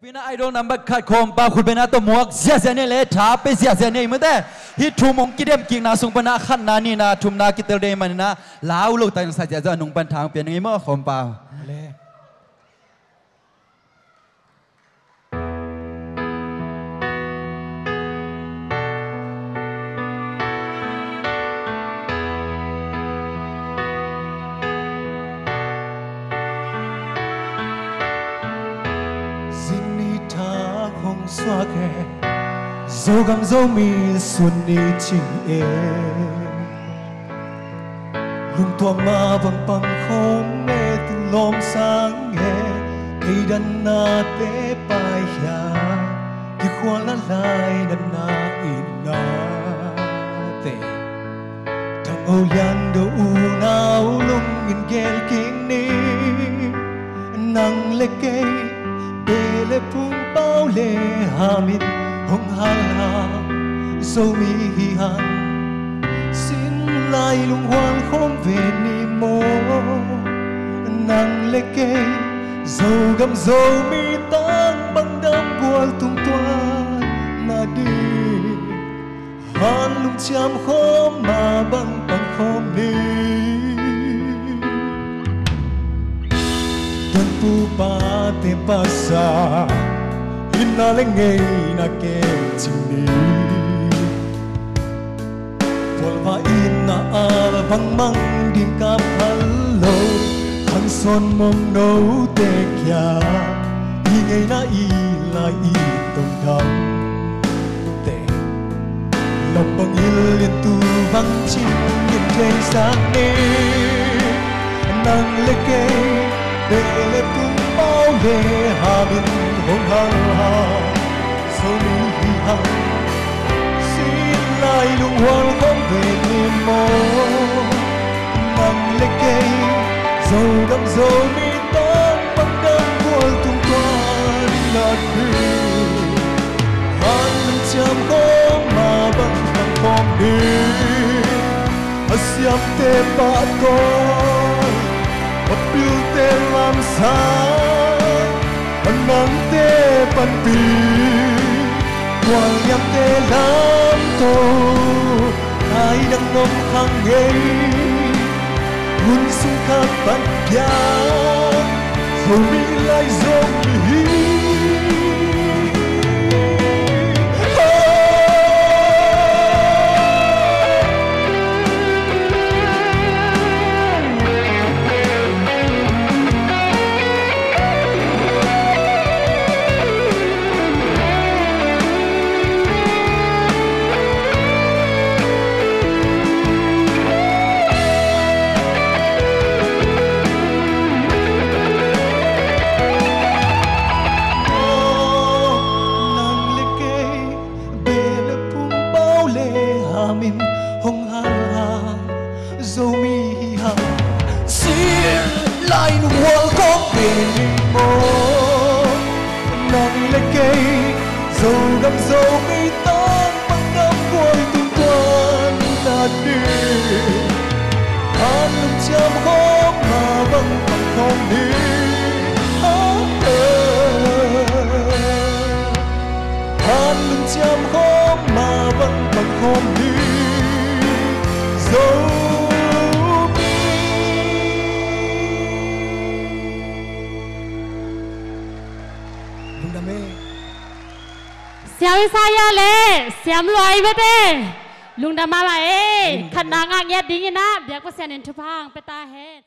Pina idol number cut kom pa khut bena to muak zia zia ne le tha pe zia zia ne mate hi thumong kidem king na sung pana khan na ni na thum na kitel de man na lau lo tan sa ja za nung pan thang pen ngi mo khom pa le xóa khe dấu găm dấu mi xuân đi chinh em lung tua ma vang bằng khom mê từ lom sáng nghe cây đàn na té bay ya khi khoa lá lai đàn na in na te thằng âu yan đồ u nao lung in gel kinh ni nang lê cây bê lê phun bao lê hà mít hong hà hà dâu mi hi hàn xin lại lung hoang khom về ni mô nàng lê kê dâu găm dâu mi tan băng đam của tung toan na đi hàn lung chạm khom mà băng băng khom đi tuần pu ba te pasa na lên ngày na kem chim đi vol va in na al vang mang din kap hello khăn son mong nấu te kya đi ngày na i la i tông đam te lòng băng il liên tu vang chim nhìn cây sáng đi nang lê kê để lê tung bao lê hà bin hong hà hà sâu mi hi hà xin lại lung hoang khom về niềm mơ nằm lê cây dầu đậm dầu mi tan băng đam của tung toan là đi hàn lưng chạm khom mà băng băng khom đi asiam te ba con apil te lam sang nắng te pan pi quang nhắm te lam tô ai đang ngom khang ngây hun sung khát pan ya rồi mi lại dòng hi hong hà hà dâu mi hi hà xin lại nụ hoa có về mô nàng lê cây dâu găm dâu mi tan băng đam côi tung toan là đi hàn lưng chạm khóm mà băng băng không đi hàn lưng chạm khóm mà băng băng không đi Siam saya le, siam loai bete, lung dama la khana ngak ya dingin na, biak pasen in tupang peta he.